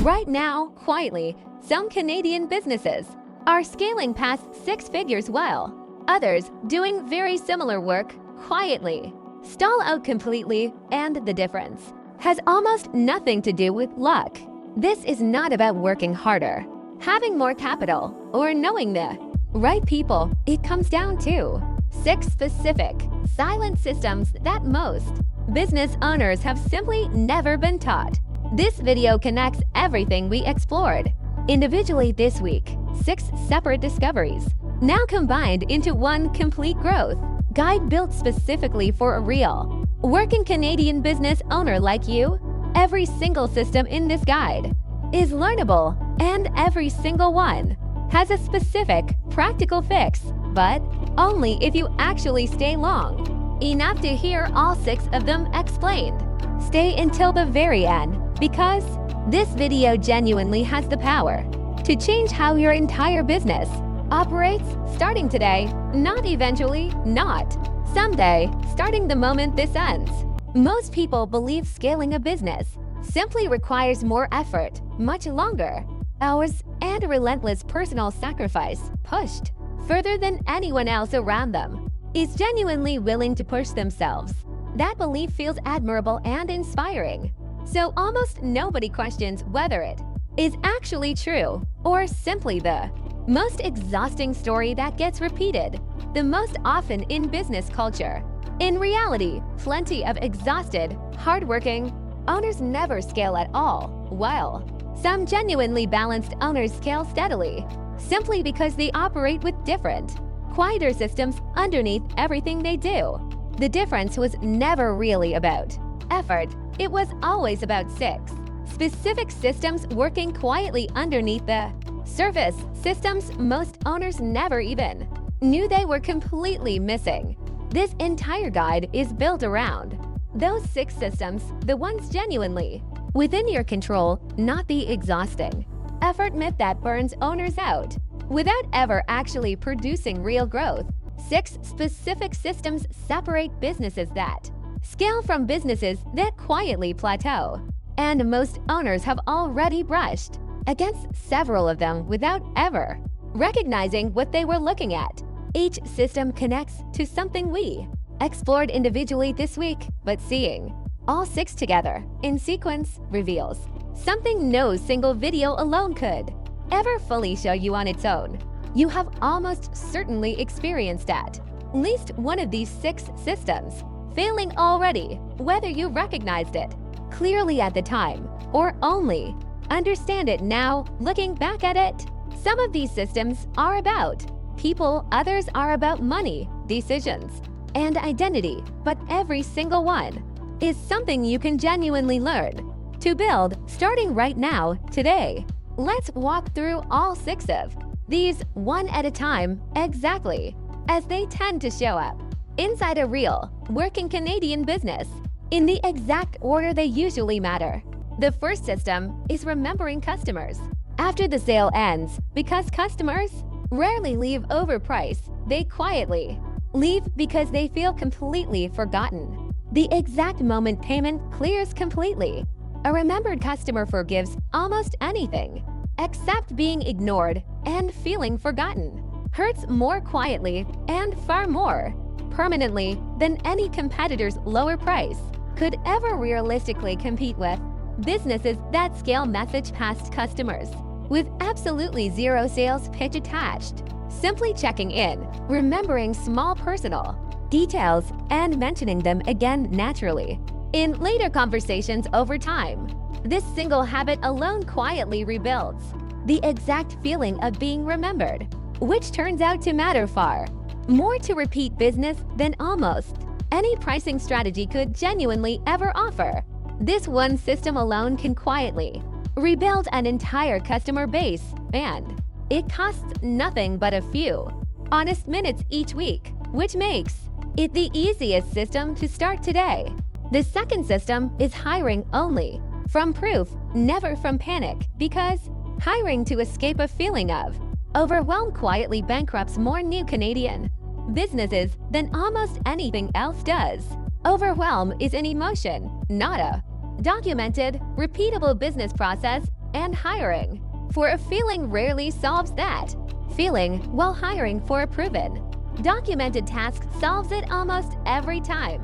Right now, quietly, some Canadian businesses are scaling past 6 figures while others doing very similar work quietly stall out completely, and the difference has almost nothing to do with luck. This is not about working harder, having more capital, or knowing the right people. It comes down to 6 specific, silent systems that most business owners have simply never been taught. This video connects everything we explored individually this week, 6 separate discoveries, now combined into one complete growth guide built specifically for a real working Canadian business owner like you. Every single system in this guide is learnable, and every single one has a specific, practical fix, but only if you actually stay long enough to hear all 6 of them explained. Stay until the very end, because this video genuinely has the power to change how your entire business operates, starting today, not eventually, not someday, starting the moment this ends. Most people believe scaling a business simply requires more effort, much longer hours, and relentless personal sacrifice, pushed further than anyone else around them is genuinely willing to push themselves. That belief feels admirable and inspiring, so almost nobody questions whether it is actually true or simply the most exhausting story that gets repeated the most often in business culture. In reality, plenty of exhausted, hardworking owners never scale at all, while some genuinely balanced owners scale steadily, simply because they operate with different, quieter systems underneath everything they do. The difference was never really about effort, it was always about 6 specific systems working quietly underneath the surface, systems most owners never even knew they were completely missing. This entire guide is built around those 6 systems, the ones genuinely within your control, not the exhausting effort myth that burns owners out without ever actually producing real growth. 6 specific systems separate businesses that scale from businesses that quietly plateau. And most owners have already brushed against several of them without ever recognizing what they were looking at. Each system connects to something we explored individually this week, but seeing all 6 together in sequence reveals something no single video alone could ever fully show you on its own. You have almost certainly experienced at least one of these 6 systems failing already, whether you recognized it clearly at the time or only understand it now looking back at it. Some of these systems are about people, others are about money, decisions, and identity, but every single one is something you can genuinely learn to build starting right now, today. Let's walk through all 6 of these one at a time, exactly as they tend to show up inside a real, working Canadian business, in the exact order they usually matter. The first system is remembering customers after the sale ends, because customers rarely leave overpriced. They quietly leave because they feel completely forgotten. The exact moment payment clears completely. A remembered customer forgives almost anything except being ignored, and feeling forgotten hurts more quietly and far more permanently than any competitor's lower price could ever realistically compete with. Businesses that scale message past customers with absolutely zero sales pitch attached, simply checking in, remembering small personal details, and mentioning them again naturally in later conversations over time. This single habit alone quietly rebuilds the exact feeling of being remembered, which turns out to matter far more to repeat business than almost any pricing strategy could genuinely ever offer. This one system alone can quietly rebuild an entire customer base, and it costs nothing but a few honest minutes each week, which makes it the easiest system to start today. The second system is hiring only from proof, never from panic, because hiring to escape a feeling of overwhelm quietly bankrupts more new Canadian businesses than almost anything else does. Overwhelm is an emotion, not a documented, repeatable business process and hiring. For a feeling rarely solves that. Feeling while hiring for a proven, documented task solves it almost every time.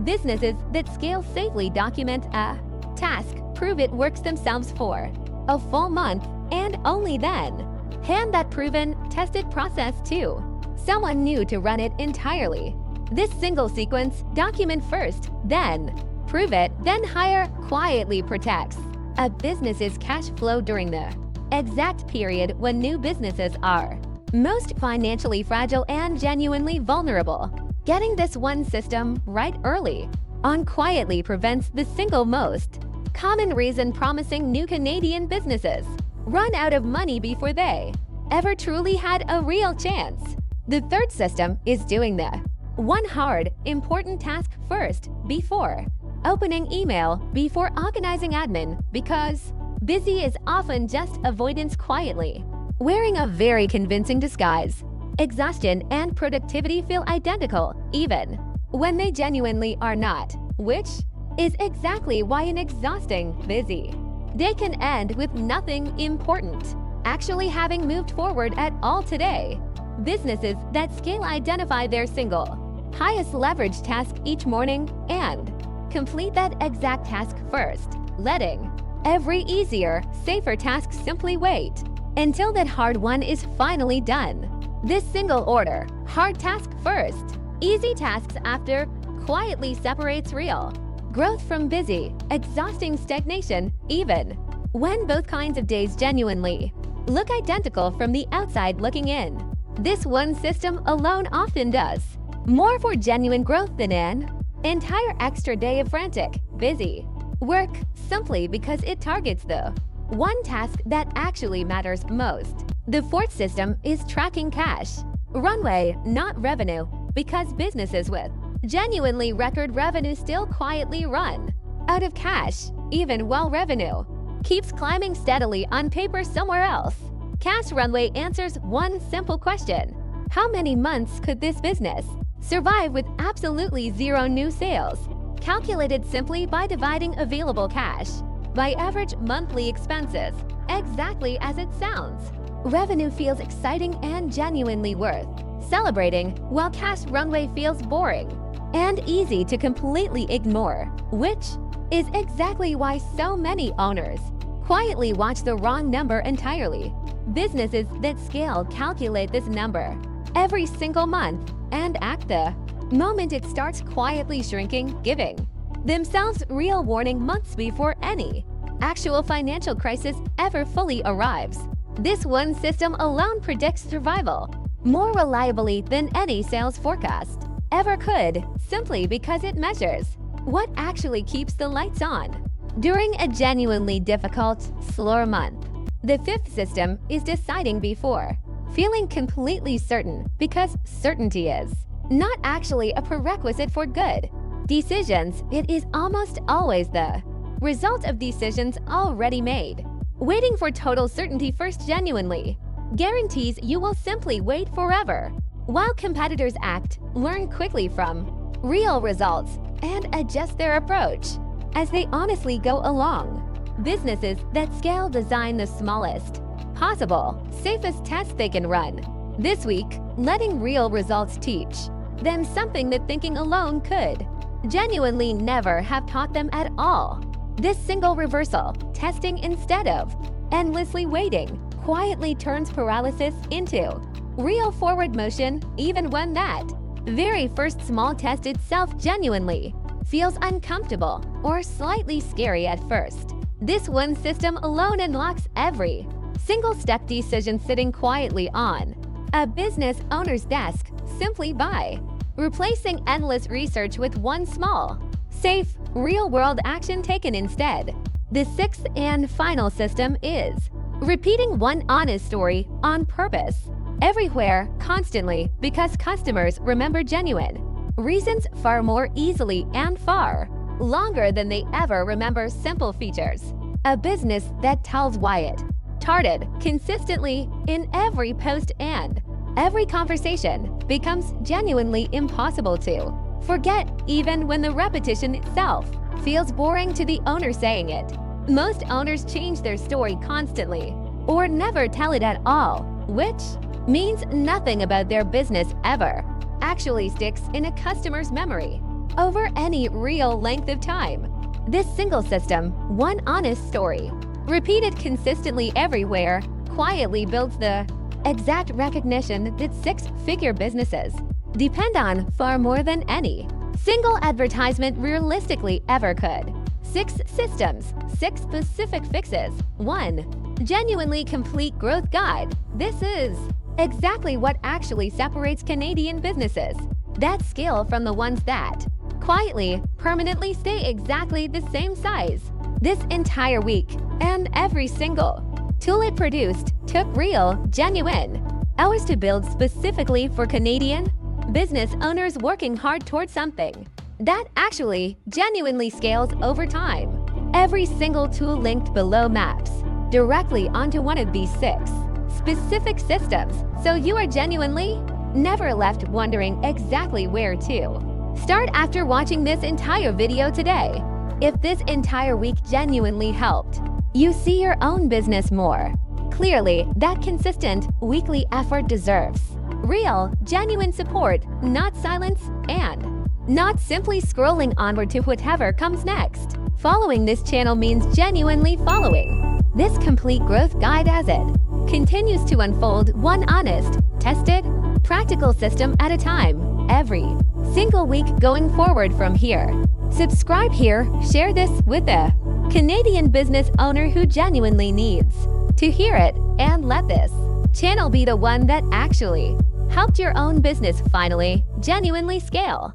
Businesses that scale safely document a task, prove it works themselves for a full month, and only then hand that proven, tested process to someone new to run it entirely. This single sequence, document first, then prove it, then hire, quietly protects a business's cash flow during the exact period when new businesses are most financially fragile and genuinely vulnerable. Getting this one system right early on quietly prevents the single most common reason promising new Canadian businesses run out of money before they ever truly had a real chance. The third system is doing the one hard, important task first before opening email, before organizing admin, because busy is often just avoidance quietly wearing a very convincing disguise. Exhaustion and productivity feel identical even when they genuinely are not, which is exactly why an exhausting, busy day can end with nothing important actually having moved forward at all today. Businesses that scale identify their single highest leverage task each morning and complete that exact task first, letting every easier, safer task simply wait until that hard one is finally done. This single order, hard task first, easy tasks after, quietly separates real growth from busy, exhausting stagnation, even when both kinds of days genuinely look identical from the outside looking in. This one system alone often does more for genuine growth than an entire extra day of frantic, busy work, simply because it targets the one task that actually matters most. The fourth system is tracking cash. Runway, not revenue, because businesses with genuinely record revenue still quietly run out of cash, even while revenue keeps climbing steadily on paper somewhere else. Cash runway answers one simple question: how many months could this business survive with absolutely zero new sales? Calculated simply by dividing available cash by average monthly expenses, exactly as it sounds. Revenue feels exciting and genuinely worth celebrating, while cash runway feels boring and easy to completely ignore, which is exactly why so many owners quietly watch the wrong number entirely. Businesses that scale calculate this number every single month and act the moment it starts quietly shrinking, giving themselves real warning months before any actual financial crisis ever fully arrives. This one system alone predicts survival more reliably than any sales forecast ever could, simply because it measures what actually keeps the lights on during a genuinely difficult, slower month. The fifth system is deciding before feeling completely certain, because certainty is not actually a prerequisite for good decisions. It is almost always the result of decisions already made. Waiting for total certainty first genuinely guarantees you will simply wait forever, while competitors act, learn quickly from real results, and adjust their approach as they honestly go along. Businesses that scale design the smallest possible, safest tests they can run this week, letting real results teach them something that thinking alone could genuinely never have taught them at all. This single reversal, testing instead of endlessly waiting, quietly turns paralysis into real forward motion, even when that very first small test itself genuinely feels uncomfortable or slightly scary at first. This one system alone unlocks every single step decision sitting quietly on a business owner's desk simply by replacing endless research with one small, safe, real-world action taken instead. The sixth and final system is repeating one honest story on purpose, everywhere, constantly, because customers remember genuine reasons far more easily and far longer than they ever remember simple features. A business that tells why it started consistently in every post and every conversation becomes genuinely impossible to forget, even when the repetition itself feels boring to the owner saying it. Most owners change their story constantly or never tell it at all, which means nothing about their business ever actually sticks in a customer's memory over any real length of time. This single system, one honest story, repeated consistently everywhere, quietly builds the exact recognition that six-figure businesses depend on far more than any single advertisement realistically ever could. 6 systems, 6 specific fixes, 1 genuinely complete growth guide. This is exactly what actually separates Canadian businesses that scale from the ones that quietly, permanently stay exactly the same size. This entire week and every single tool it produced took real, genuine hours to build specifically for Canadian business owners working hard towards something that actually genuinely scales over time. Every single tool linked below maps directly onto one of these 6 specific systems, so you are genuinely never left wondering exactly where to start after watching this entire video today. If this entire week genuinely helped you see your own business more clearly, that consistent weekly effort deserves real, genuine support, not silence, and not simply scrolling onward to whatever comes next. Following this channel means genuinely following this complete growth guide as it continues to unfold one honest, tested, practical system at a time, every single week going forward from here. Subscribe here, share this with a Canadian business owner who genuinely needs to hear it, and let this channel be the one that actually helped your own business finally genuinely scale.